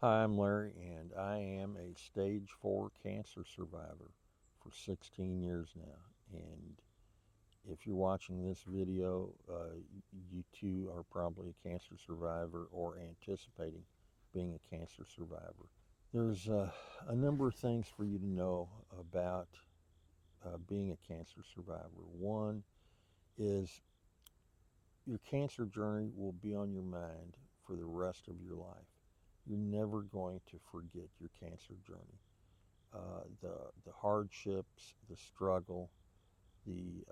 Hi, I'm Larry, and I am a stage 4 cancer survivor for 16 years now. And if you're watching this video, you too are probably a cancer survivor or anticipating being a cancer survivor. There's a number of things for you to know about being a cancer survivor. One is your cancer journey will be on your mind for the rest of your life. You're never going to forget your cancer journey. The hardships, the struggle, the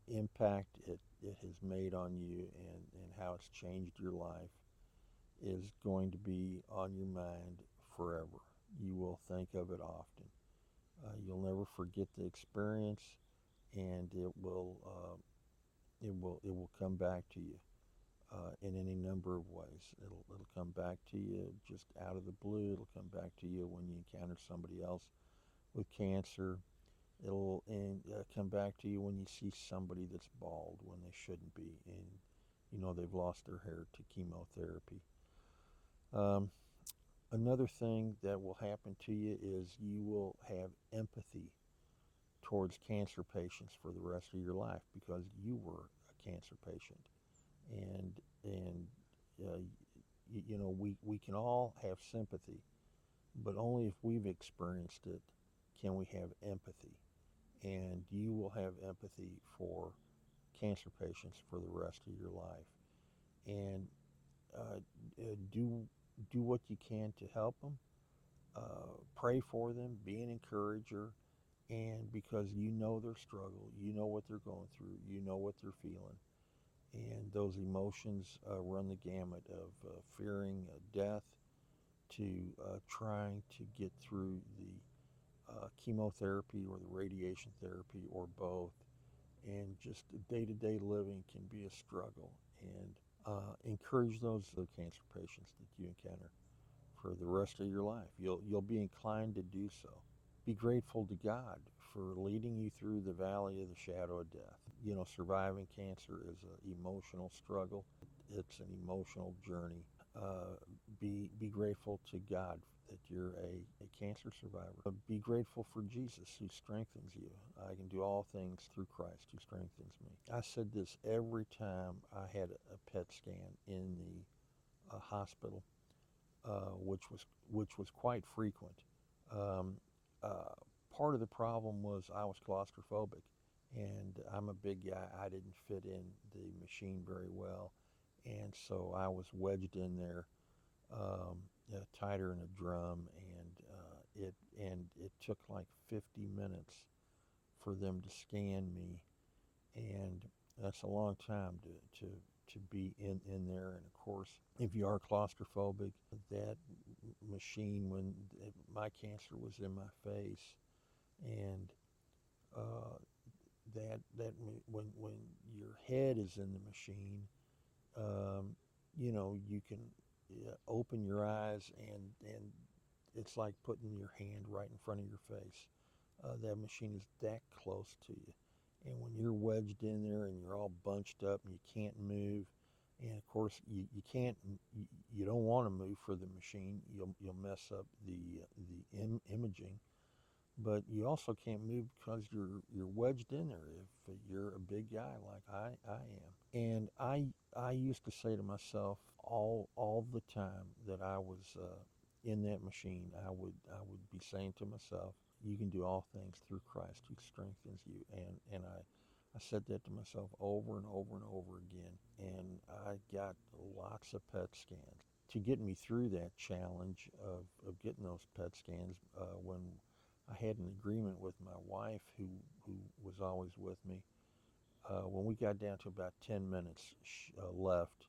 impact it has made on you, and how it's changed your life is going to be on your mind forever. You will think of it often. You'll never forget the experience, and it will come back to you in any number of ways. It'll come back to you just out of the blue. It'll come back to you when you encounter somebody else with cancer. It'll come back to you when you see somebody that's bald when they shouldn't be, and they've lost their hair to chemotherapy. Um, Another thing that will happen to you is you will have empathy towards cancer patients for the rest of your life because you were a cancer patient, and uh, we can all have sympathy, but only if we've experienced it can we have empathy. And you will have empathy for cancer patients for the rest of your life. And uh, do what you can to help them. Pray for them. Be an encourager. And because you know their struggle, you know what they're going through, you know what they're feeling, and those emotions run the gamut of fearing death to trying to get through the chemotherapy or the radiation therapy or both, and just day-to-day living can be a struggle. And encourage those cancer patients that you encounter for the rest of your life. You'll be inclined to do so. Be grateful to God for leading you through the valley of the shadow of death. Surviving cancer is an emotional struggle. It's an emotional journey. Be grateful to God that you're a cancer survivor. Be grateful for Jesus who strengthens you. I can do all things through Christ who strengthens me. I said this every time I had a PET scan in the hospital, which was quite frequent. Um, uh, Part of the problem was I was claustrophobic, and I'm a big guy. I didn't fit in the machine very well, and so I was wedged in there, um, tighter than a drum, and it took like 50 minutes for them to scan me, and that's a long time to be in there. And of course, if you are claustrophobic, that machine, when my cancer was in my face, and uh, when your head is in the machine, um, you can open your eyes, and it's like putting your hand right in front of your face. That machine is that close to you. And when you're wedged in there and you're all bunched up and you can't move, and of course you can't, you don't want to move for the machine. You'll mess up the imaging, but you also can't move because you're wedged in there. If you're a big guy like I am, and I used to say to myself all the time that I was in that machine, I would be saying to myself, "You can do all things through Christ who strengthens you." And I said that to myself over and over and over again, and I got lots of PET scans to get me through that challenge of getting those PET scans. When I had an agreement with my wife, who was always with me, when we got down to about 10 minutes left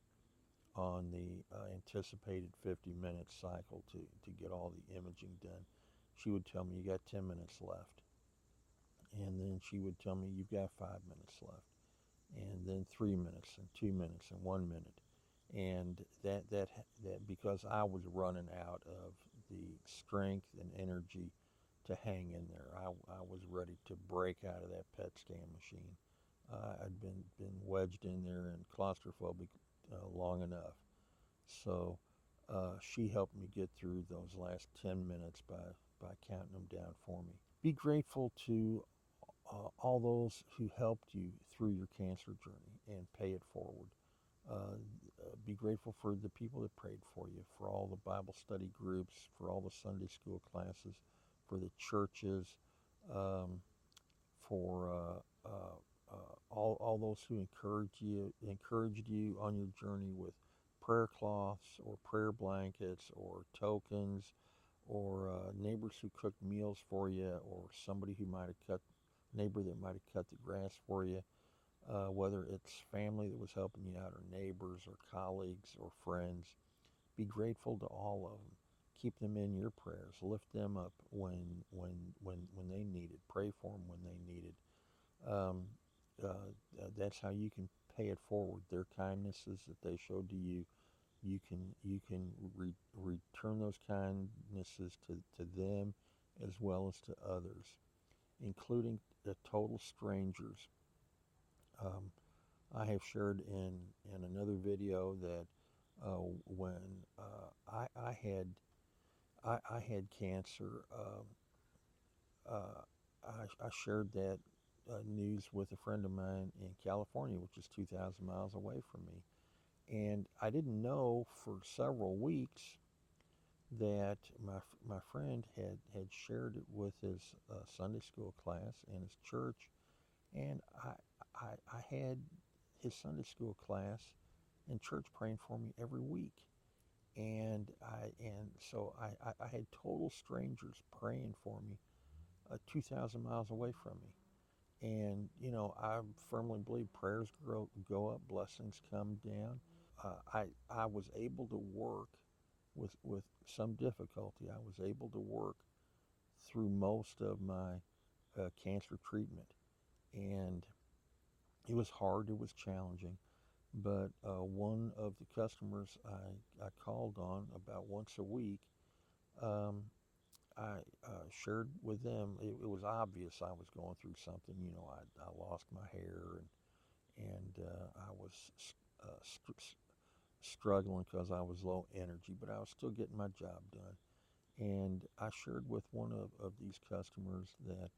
on the anticipated 50-minute cycle to get all the imaging done, she would tell me, "You got 10 minutes left." And then she would tell me, "You've got 5 minutes left." And then 3 minutes and 2 minutes and 1 minute. And that because I was running out of the strength and energy to hang in there. I was ready to break out of that PET scan machine. I'd been wedged in there and claustrophobic long enough. So She helped me get through those last 10 minutes by counting them down for me. Be grateful to all those who helped you through your cancer journey and pay it forward. Be grateful for the people that prayed for you, for all the Bible study groups, for all the Sunday school classes, for the churches, um, for all those who encouraged you on your journey with prayer cloths or prayer blankets or tokens or neighbors who cooked meals for you or somebody who might have cut neighbor that might have cut the grass for you, whether it's family that was helping you out or neighbors or colleagues or friends. Be grateful to all of them. Keep them in your prayers. Lift them up when they need it. Pray for them when they need it. That's how you can pay it forward. Their kindnesses that they showed to you, return those kindnesses to them as well as to others, including the total strangers. Um, I have shared in another video that when I had cancer, I shared that news with a friend of mine in California, which is 2,000 miles away from me. And I didn't know for several weeks that my friend had shared it with his Sunday school class and his church. And I had his Sunday school class and church praying for me every week. And so I had total strangers praying for me 2,000 miles away from me. And, I firmly believe prayers go up, blessings come down. I was able to work with some difficulty. I was able to work through most of my cancer treatment. And it was hard, it was challenging. But one of the customers I called on about once a week, um, I shared with them, it was obvious I was going through something. I lost my hair and I was struggling because I was low energy, but I was still getting my job done. And I shared with one of these customers that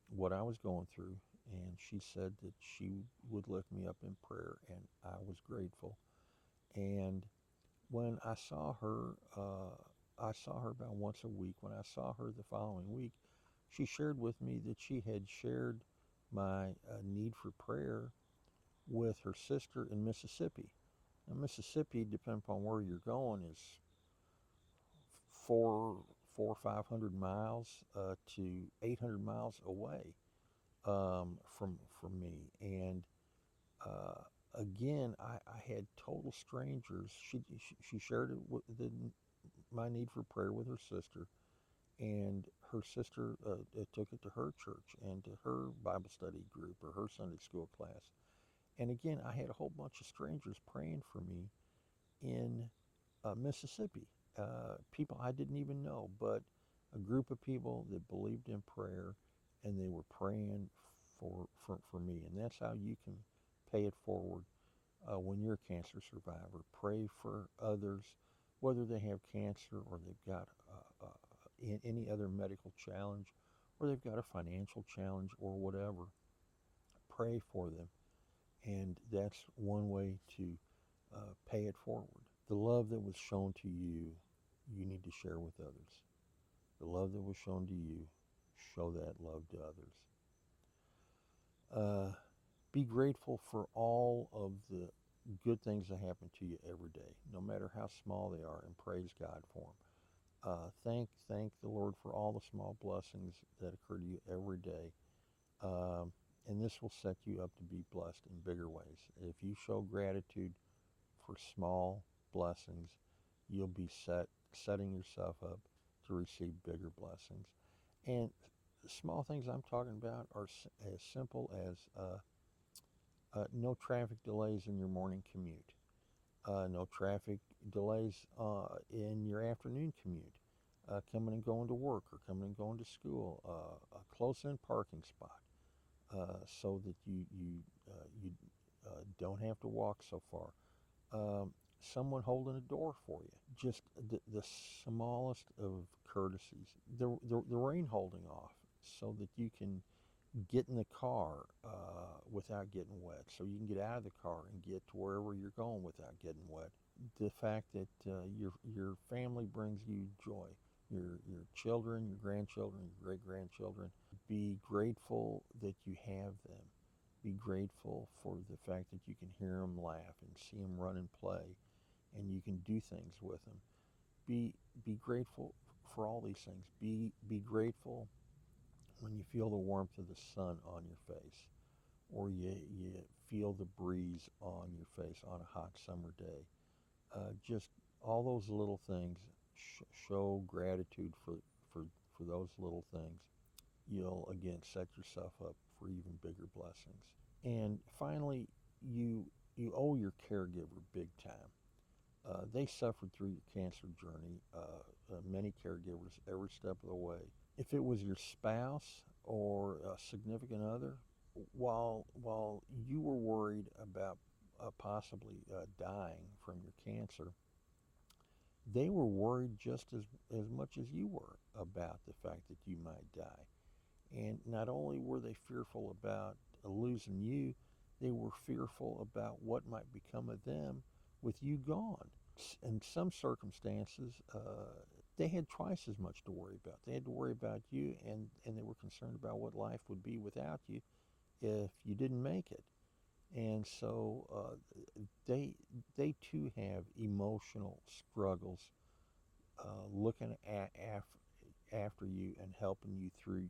what I was going through, and she said that she would lift me up in prayer, and I was grateful. And when I saw her about once a week. When I saw her the following week, she shared with me that she had shared my need for prayer with her sister in Mississippi. Now, Mississippi, depending upon where you're going, is four, 500 miles to 800 miles away from me. And uh, again, I had total strangers. She shared it my need for prayer with her sister, and her sister took it to her church and to her Bible study group or her Sunday school class. And again, I had a whole bunch of strangers praying for me in Mississippi. People I didn't even know, but a group of people that believed in prayer and they were praying for me. And that's how you can pay it forward when you're a cancer survivor. Pray for others, whether they have cancer or they've got any other medical challenge or they've got a financial challenge or whatever. Pray for them. And that's one way to pay it forward. The love that was shown to you, you need to share with others. The love that was shown to you, show that love to others. Be grateful for all of the good things that happen to you every day, no matter how small they are, and praise God for them. Thank the Lord for all the small blessings that occur to you every day. Um, and this will set you up to be blessed in bigger ways. If you show gratitude for small blessings, you'll be setting yourself up to receive bigger blessings. And the small things I'm talking about are as simple as no traffic delays in your morning commute, no traffic delays in your afternoon commute, coming and going to work or coming and going to school, a close-in parking spot, so that you don't have to walk so far. someone holding a door for you. Just the smallest of courtesies. The rain holding off so that you can get in the car without getting wet, so you can get out of the car and get to wherever you're going without getting wet. The fact that your family brings you joy, your children, your grandchildren, your great grandchildren. Be grateful that you have them. Be grateful for the fact that you can hear them laugh and see them run and play, and you can do things with them. Be be grateful for all these things. Be grateful when you feel the warmth of the sun on your face, or you feel the breeze on your face on a hot summer day. Just all those little things show gratitude for, for those little things. You'll again set yourself up for even bigger blessings. And finally, you you owe your caregiver big time. They suffered through your cancer journey, many caregivers every step of the way. If it was your spouse or a significant other, while you were worried about possibly dying from your cancer, they were worried just as much as you were about the fact that you might die. And not only were they fearful about losing you, they were fearful about what might become of them with you gone. In some circumstances, they had twice as much to worry about. They had to worry about you, and they were concerned about what life would be without you if you didn't make it. And so they they too have emotional struggles looking after you and helping you through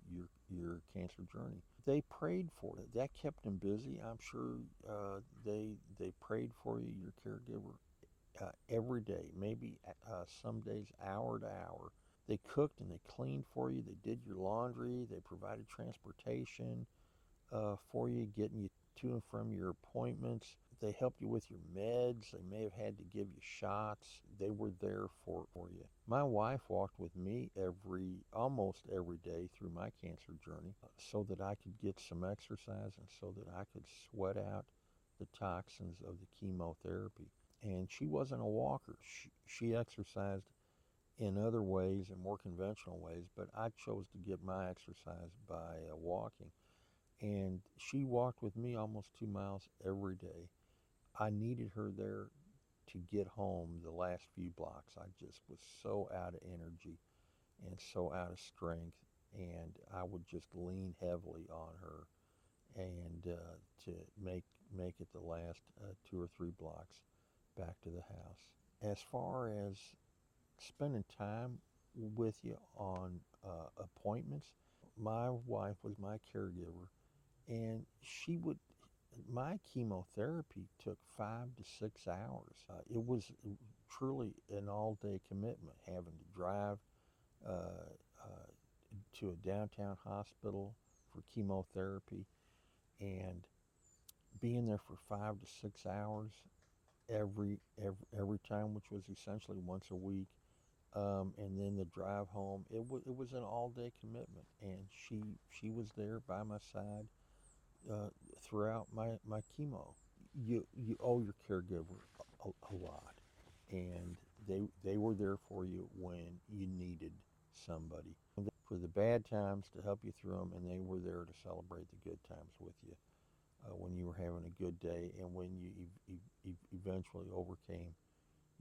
your cancer journey. They prayed for it. That kept them busy. I'm sure they prayed for you, your caregiver, every day, maybe some days hour to hour. They cooked and they cleaned for you. They did your laundry. They provided transportation for you, getting you to and from your appointments. They helped you with your meds. They may have had to give you shots. They were there for you. My wife walked with me almost every day through my cancer journey so that I could get some exercise and so that I could sweat out the toxins of the chemotherapy. And she wasn't a walker. She exercised in other ways and more conventional ways, but I chose to get my exercise by walking. And she walked with me almost 2 miles every day. I needed her there to get home the last few blocks. I just was so out of energy and so out of strength, and I would just lean heavily on her and to make it the last 2 or 3 blocks back to the house. As far as spending time with you on appointments, my wife was my caregiver, and she would my chemotherapy took 5 to 6 hours. It was truly an all-day commitment, having to drive uh, uh, to a downtown hospital for chemotherapy and being there for 5 to 6 hours every time, which was essentially once a week. And then the drive home. It was an all-day commitment, and she was there by my side uh, throughout my chemo. You owe your caregiver a lot, and they were there for you when you needed somebody. For the bad times to help you through them, and they were there to celebrate the good times with you when you were having a good day and when you eventually overcame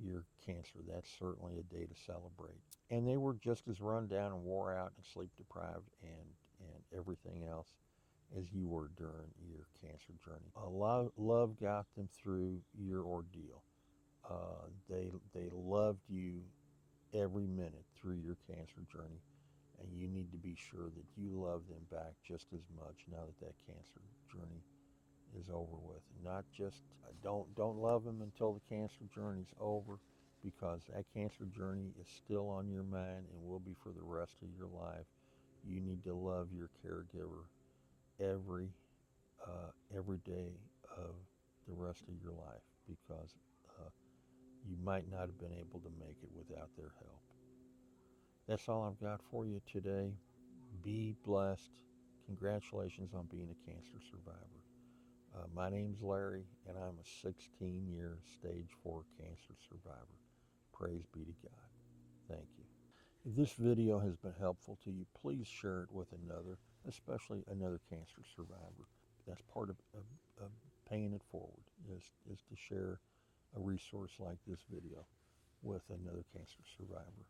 your cancer. That's certainly a day to celebrate. And they were just as run down and wore out and sleep deprived and everything else as you were during your cancer journey. Love got them through your ordeal. They loved you every minute through your cancer journey, and you need to be sure that you love them back just as much now that that cancer journey is over with. Not just don't love them until the cancer journey's over, because that cancer journey is still on your mind and will be for the rest of your life. You need to love your caregiver every every day of the rest of your life, because uh, you might not have been able to make it without their help. That's all I've got for you today. Be blessed. Congratulations on being a cancer survivor. My name's Larry, and I'm a 16-year stage 4 cancer survivor. Praise be to God. Thank you. If this video has been helpful to you, please share it with another, especially another cancer survivor. That's part of paying it forward, is to share a resource like this video with another cancer survivor.